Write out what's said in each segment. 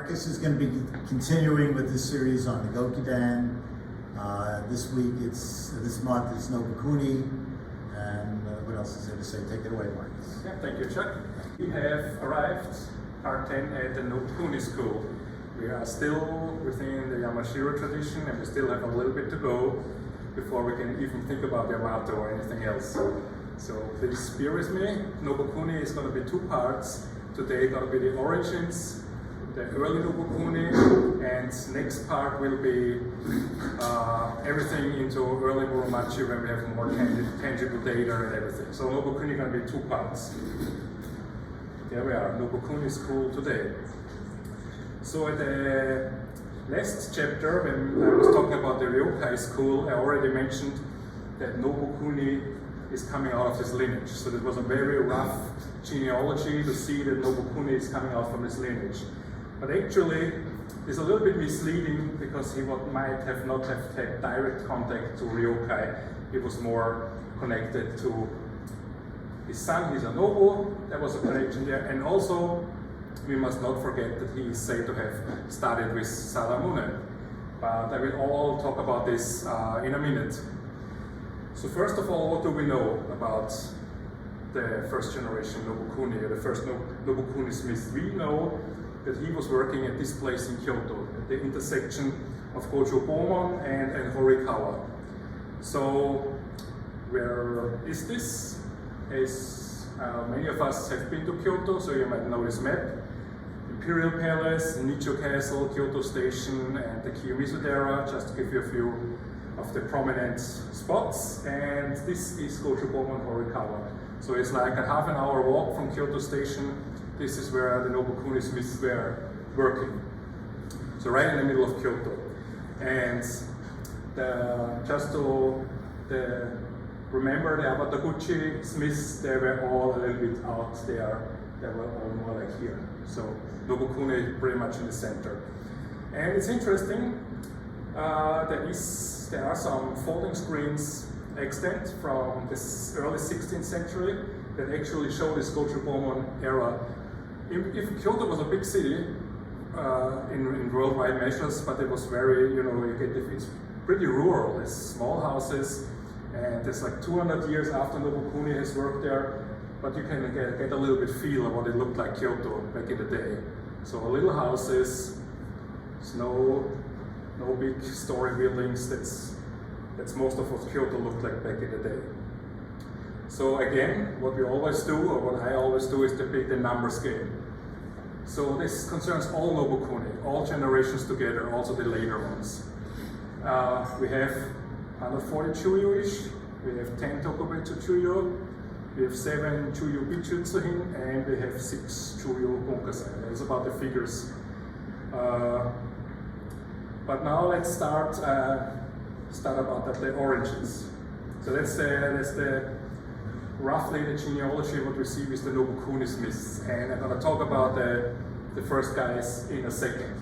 Markus is going to be continuing with this series on the Gokaden. This month is Nobukuni. And what else is there to say? Take it away, Markus. Yeah, thank you, Chuck. We have arrived, part 10, at the Nobukuni school. We are still within the Yamashiro tradition, and we still have a little bit to go before we can even think about Yamato or anything else. So please bear with me. Nobukuni is going to be two parts. Today going to be the origins, the early Nobukuni, and next part will be everything into early Muromachi when we have more tangible data and everything. So Nobukuni going to be two parts. There we are, Nobukuni school today. So at the last chapter, when I was talking about the Ryokai school, I already mentioned that Nobukuni is coming out of this lineage. So that was a very rough genealogy to see that Nobukuni is coming out from this lineage. But actually, it's a little bit misleading because he might have not have had direct contact to Ryokai. He was more connected to his son, Hisanobu. There was a connection there. And also, we must not forget that he is said to have studied with Sadamune. But I will all talk about this in a minute. So first of all, what do we know about the first generation Nobukuni, or the first Nobukuni Smith? We know that he was working at this place in Kyoto, at the intersection of Gojo-Bomon and Horikawa. So where is this? As many of us have been to Kyoto, so you might know this map. Imperial Palace, Nicho Castle, Kyoto Station, and the Kiyomizu-dera, just to give you a few of the prominent spots. And this is Gojo-Bomon Horikawa. So it's like a half an hour walk from Kyoto Station. This is where the Nobukuni Smiths were working. So right in the middle of Kyoto. And just to remember the Awataguchi Smiths, they were all a little bit out there. They were all more like here. So Nobukuni pretty much in the center. And it's interesting, there are some folding screens extant from the early 16th century that actually show this Gojo-Bomon era. If Kyoto was a big city in worldwide measures, but it was very, it's pretty rural. There's small houses, and there's like 200 years after Nobukuni has worked there, but you can get a little bit feel of what it looked like Kyoto back in the day. So little houses, no big story buildings. That's most of what Kyoto looked like back in the day. So again, what we always do, or what I always do, is depict the numbers game. So this concerns all Nobukuni, all generations together, also the later ones. We have 140 Chuyu-ish, we have 10 Tokubetsu Chuyo, we have 7 Chuyu Bichutsuhin, and we have 6 Chuyu Bunkasai. That's about the figures. But now let's start about the origins. So that's roughly the genealogy what we see with the Nobukuni Smiths. And I'm going to talk about the first guys in a second,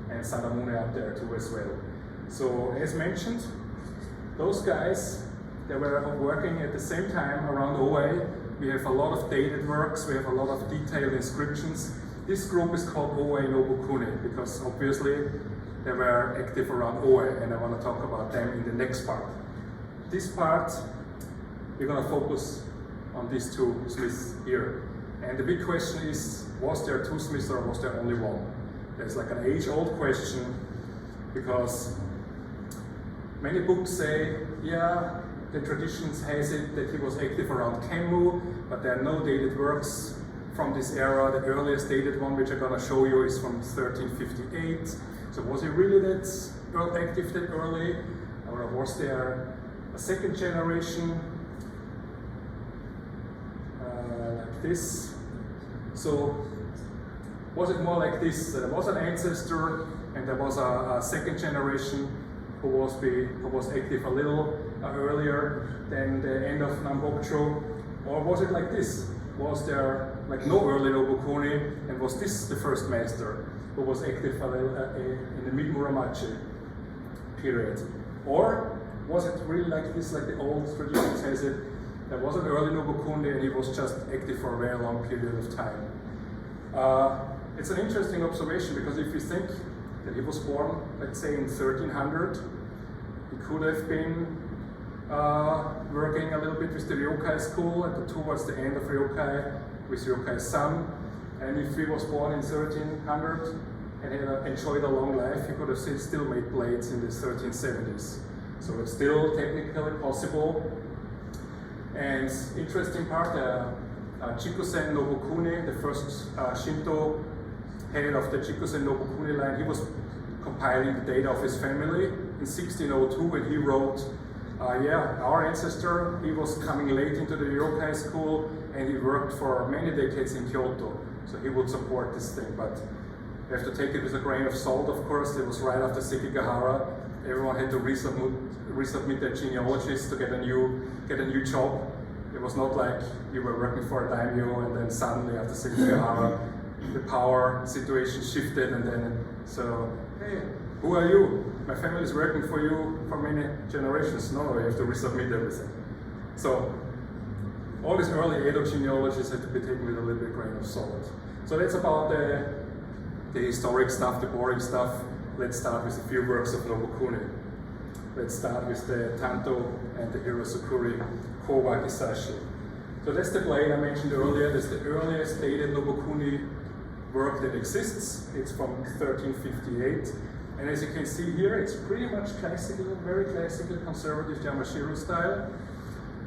and Sadamune up there too as well. So as mentioned, those guys, they were working at the same time around Oe. We have a lot of dated works, we have a lot of detailed inscriptions. This group is called Oe Nobukuni because obviously they were active around Oe, and I want to talk about them in the next part. This part, we're going to focus on these two Smiths here. And the big question is, was there two Smiths or was there only one? There's like an age-old question, because many books say, yeah, the traditions has it that he was active around Kemmu, but there are no dated works from this era. The earliest dated one, which I'm going to show you, is from 1358. So was he really that active that early? Or was there a second generation like this? So was it more like this? There was an ancestor and there was a second generation who was active a little earlier than the end of Nambocho? Or was it like this? Was there like no early Nobukuni, and was this the first master who was active in the mid-Muromachi period? Or was it really like this, like the old tradition says it, there was an early Nobukuni and he was just active for a very long period of time? it's an interesting observation because if you think that he was born, let's say in 1300, he could have been working a little bit with the Ryokai school towards the end of Ryokai, with Ryokai's son. And if he was born in 1300 and had enjoyed a long life, he could have still made blades in the 1370s. So it's still technically possible. And interesting part, Chikusen Nobukuni, the first Shinto head of the Chikusen Nobukuni line, he was compiling the data of his family in 1602 when he wrote, our ancestor, he was coming late into the Ryokai school and he worked for many decades in Kyoto. So he would support this thing, but you have to take it with a grain of salt, of course. It was right after Sekigahara. Everyone had to resubmit their genealogies to get a new job. It was not like you were working for a daimyo and then suddenly after Sekigahara, the power situation shifted and then, so, hey, who are you? My family is working for you for many generations. No, you have to resubmit everything. So, all these early Edo genealogies have to be taken with a little bit grain of salt. So that's about the historic stuff, the boring stuff. Let's start with a few works of Nobukuni. Let's start with the Tanto and the Hirosukuri Kowa Kisashi. So that's the blade I mentioned earlier. That's the earliest dated Nobukuni work that exists. It's from 1358. And as you can see here, it's pretty much classical, very classical, conservative Yamashiro style.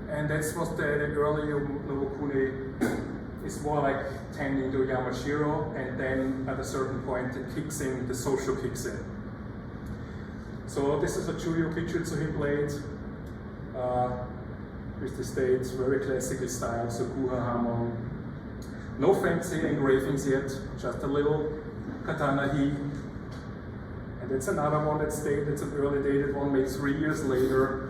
And that's what the early Nobukuni is more like tending to Yamashiro, and then at a certain point it kicks in, the social kicks in. So this is a Chuyo Kichutsuhin blade with the states, very classical style, Sokuha Hamon. No fancy engravings yet, just a little katana-hi. And that's another one that's dated, it's an early dated one, made 3 years later.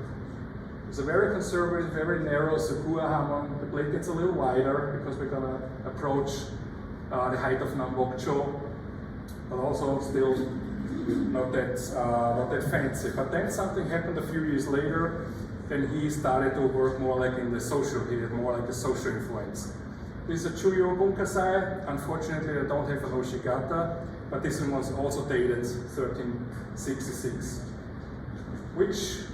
It's a very conservative, very narrow Sokuha Hamon. The blade gets a little wider because we're gonna approach the height of Nambokcho, but also still not that fancy. But then something happened a few years later. Then he started to work more like in the social, he had more like a social influence. This is a Chuyo Bunkasai. Unfortunately, I don't have an Oshigata, but this one was also dated 1366, which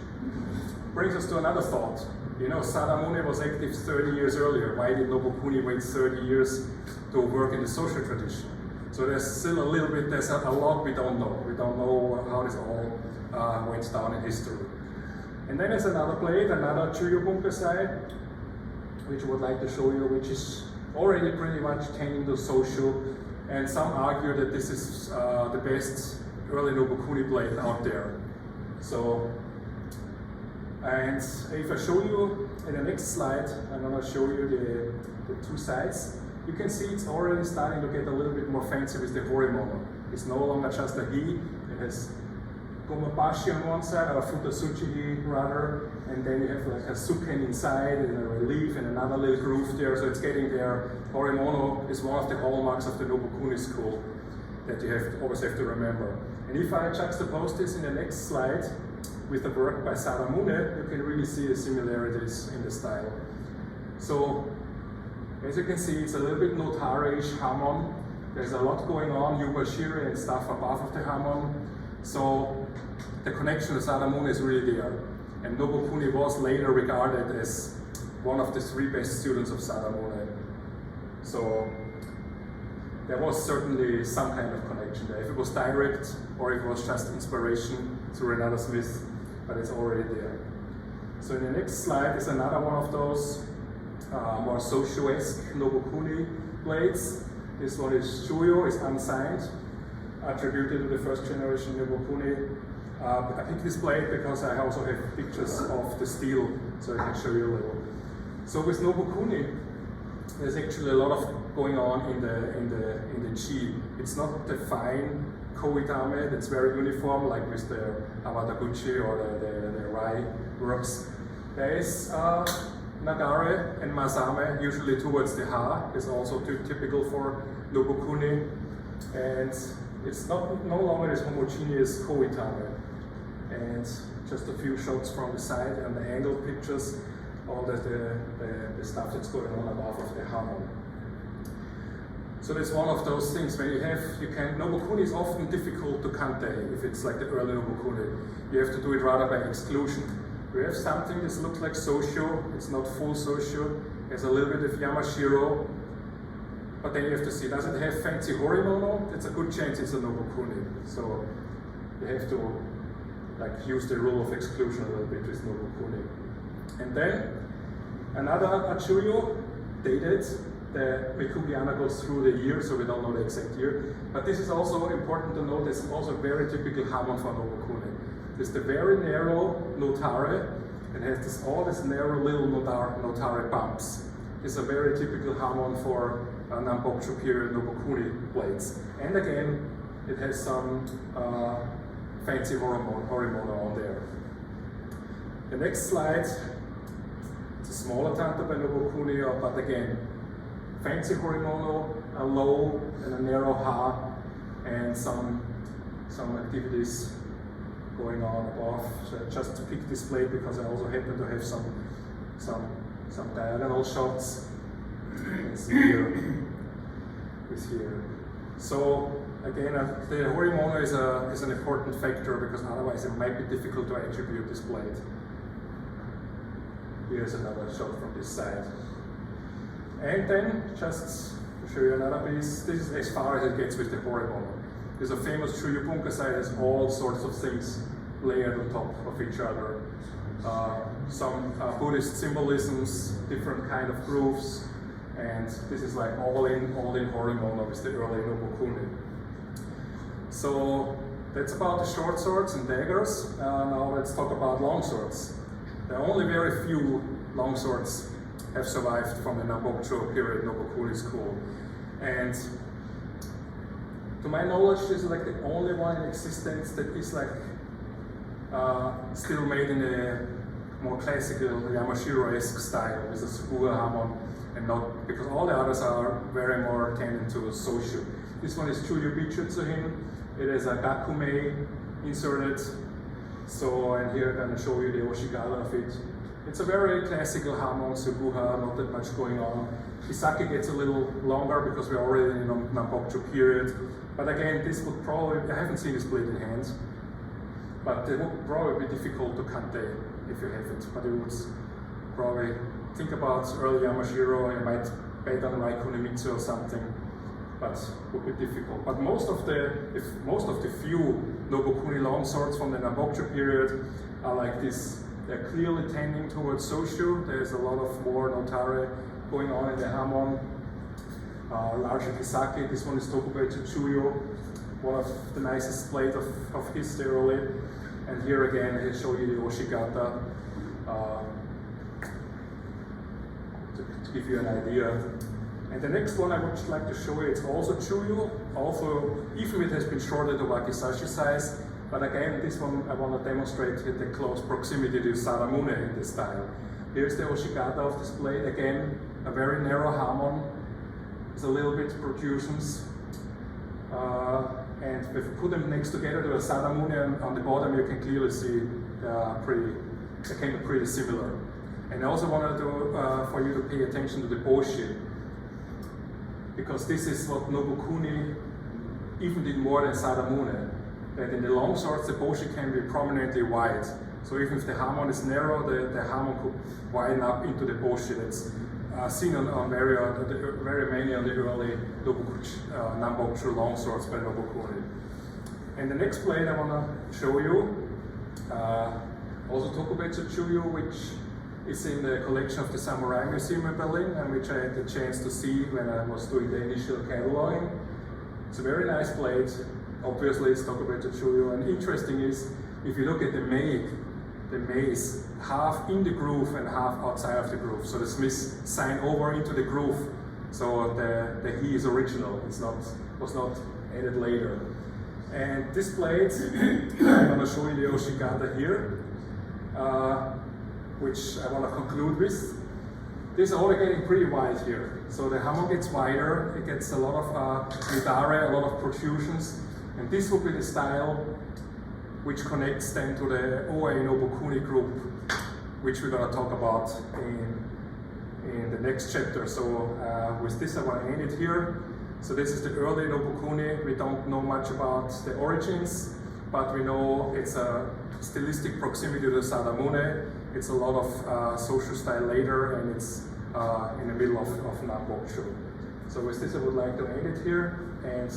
brings us to another thought. You know, Sadamune was active 30 years earlier. Why did Nobukuni wait 30 years to work in the social tradition? So there's still a little bit, there's a lot we don't know. We don't know how this all went down in history. And then there's another blade, another Chuyo Bunkasai, which I would like to show you, which is already pretty much tending to social. And some argue that this is the best early Nobukuni blade out there. So, and if I show you in the next slide, I'm going to show you the two sides. You can see it's already starting to get a little bit more fancy with the horimono. It's no longer just a hi, it has gomabashi on one side, or futasuchi rather, and then you have like a suken inside and a relief and another little groove there, so it's getting there. Horimono is one of the hallmarks of the Nobukuni school that you always have to remember. And if I juxtapose this in the next slide with the work by Sadamune, you can really see the similarities in the style. So, as you can see, it's a little bit notare-ish Hamon. There's a lot going on, Yubashiri and stuff above of the Hamon. So, the connection to Sadamune is really there. And Nobukuni was later regarded as one of the 3 best students of Sadamune. So, there was certainly some kind of connection there. If it was direct or if it was just inspiration through another smith, but it's already there. So in the next slide is another one of those more Socho-esque Nobukuni blades. This one is Chuyo, is unsigned, attributed to the first generation Nobukuni. I picked this blade because I also have pictures of the steel, so I can show you a little. So with Nobukuni, there's actually a lot of going on in the chi. It's not the fine koitame that's very uniform, like with the Awataguchi or the Rai works. There is Nagare and Masame, usually towards the Ha, is also typical for Nobukuni. And it's no longer this homogeneous koitame. And just a few shots from the side and the angled pictures, all the stuff that's going on above of the Hamon. So that's one of those things when Nobukuni is often difficult to kante if it's like the early Nobukuni. You have to do it rather by exclusion. We have something that looks like Soshio, it's not full Soshio, has a little bit of Yamashiro, but then you have to see, does it have fancy horimono? It's a good chance it's a Nobukuni. So you have to use the rule of exclusion a little bit with Nobukuni. And then another Achuyo, dated. The Mikugiana goes through the year, so we don't know the exact year. But this is also important to note, it's also a very typical hamon for Nobukuni. It's the very narrow notare, and has all these narrow little notare bumps. It's a very typical hamon for Nanbokucho period Nobukuni blades. And again, it has some fancy horimono on there. The next slide, it's a smaller tanto by Nobukuni, but again, fancy horimono, a low and a narrow ha, and some activities going on above. So just to pick this blade because I also happen to have some diagonal shots. You can see here with here. So again, the horimono is an important factor because otherwise it might be difficult to attribute this blade. Here's another shot from this side. And then, just to show you another piece, this is as far as it gets with the horimono. There's a famous Chuyu Bunkasai, has all sorts of things layered on top of each other. Some Buddhist symbolisms, different kind of grooves, and this is like all in horimono with the early Nobukuni. So that's about the short swords and daggers. Now let's talk about long swords. There are only very few long swords have survived from the Nanbokucho period Nobukuni school. And to my knowledge, this is like the only one in existence that is like still made in a more classical Yamashiro-esque style with a Sukuga hamon, and not because all the others are very more tending to Soshio. This one is Chuyu Bichutsuhin. It is a Gakume inserted. So, and here I'm going to show you the Oshigata of it. It's a very classical hamon, Suguha, not that much going on. Isaki gets a little longer because we're already in the Nanbokucho period. But again, this would probably, I haven't seen this blade in hand, but it would probably be difficult to kante if you have it. But you would probably think about early Yamashiro, you might bet on Raikunimitsu or something, but it would be difficult. But most of the few Nobukuni long swords from the Nanbokucho period are like this. They're clearly tending towards Soshio. There's a lot of more notare going on in the hamon. Larger Kisaki, this one is Tokubetsu Chuyo, one of the nicest blades of his early. And here again, I show you the Oshigata to give you an idea. And the next one I would like to show you, it's also Chuyo, also even it has been shortened to Wakizashi size. But again, this one I want to demonstrate with the close proximity to Saramune in this style. Here's the Oshigata of this blade. Again, a very narrow hamon. There's a little bit protrusions. And if you put them next together to a Saramune on the bottom, you can clearly see they can be pretty similar. And I also wanted for you to pay attention to the boshi, because this is what Nobukuni even did more than Saramune. That in the long swords, the boshi can be prominently wide. So even if the hamon is narrow, the hamon could widen up into the boshi. That's seen on very many on the early Nanbokucho long swords by Nobukuni. And the next blade I want to show you, also Tokubetsu Chuyo, which is in the collection of the Samurai Museum in Berlin, and which I had the chance to see when I was doing the initial cataloging. It's a very nice blade. Obviously, it's Tokubetsu Chuyo, and interesting is, if you look at the maze, half in the groove and half outside of the groove. So the smith signed over into the groove. So the he is original. Was not added later. And this blade, I'm going to show you the Oshigata here, which I want to conclude with. This is all getting pretty wide here. So the hamon gets wider. It gets a lot of midare, a lot of protrusions. And this will be the style which connects then to the Oe Nobukuni group, which we're going to talk about in the next chapter. So with this I want to end it here. So this is the early Nobukuni. We don't know much about the origins, but we know it's a stylistic proximity to the Sadamune. It's a lot of social style later, and it's in the middle of Namboksho. So with this, I would like to end it here and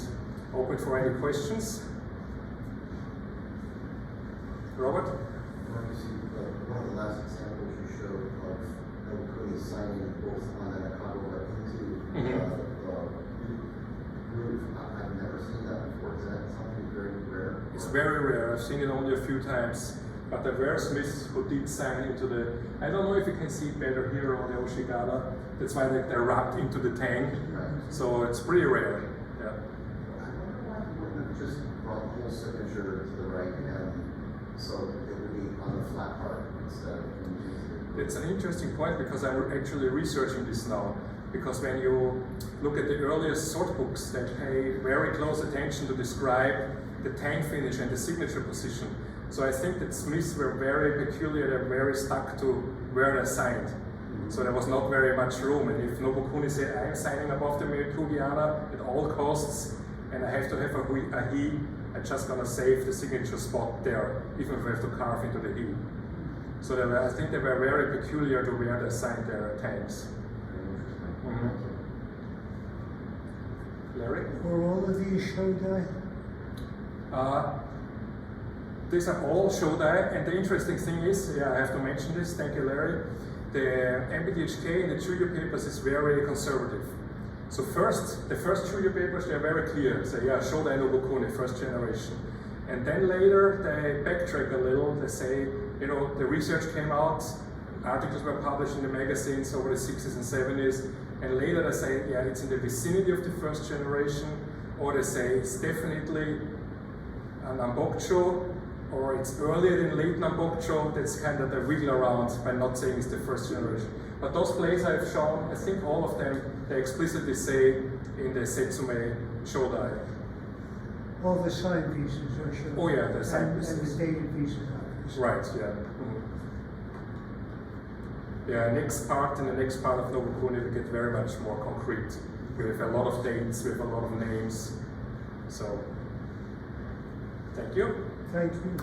open for any questions. Robert? Markus, one of the last examples you showed of Nobukuni signing both on an Akagura into groove. I've never seen that before. Is that something very rare? It's very rare. I've seen it only a few times. But there were smiths who did sign into the, I don't know if you can see it better here on the Oshigara. That's why they're wrapped into the tang. Right. So it's pretty rare. Yeah. I wonder why you wouldn't have just brought the whole signature to the right and so it would be on the flat part instead of It's an interesting point because I'm actually researching this now. Because when you look at the earliest sword books, they pay very close attention to describe the tang finish and the signature position. So I think that smiths were very peculiar, they're very stuck to where they signed. So there was not very much room. And if Nobukuni said, I'm signing above the Kugiana at all costs, and I have to have a he, I'm just gonna save the signature spot there, even if I have to carve into the he. So I think they were very peculiar to where they signed their tanks. Larry? Were all of these Shodai? These are all Shodai, and the interesting thing is, I have to mention this, thank you Larry, the NYTK in the Chuyo papers is very conservative. So the first Chuyo papers, they're very clear, say, Shodai Nobukuni, first generation. And then later, they backtrack a little, they say, the research came out, articles were published in the magazines over the 60s and 70s, and later they say, it's in the vicinity of the first generation, or they say it's definitely a Nambokcho, or it's earlier than late Nambokcho. That's kind of the wiggle around by not saying it's the first generation. But those plays I've shown, I think all of them, they explicitly say in the Setsume Shodai. All the sign pieces are Shodai. Oh yeah, the sign pieces. And the dated pieces are. Right, yeah. Yeah, in the next part of Nobukuni, we get very much more concrete. We have a lot of dates, we have a lot of names. So, thank you. Thank you.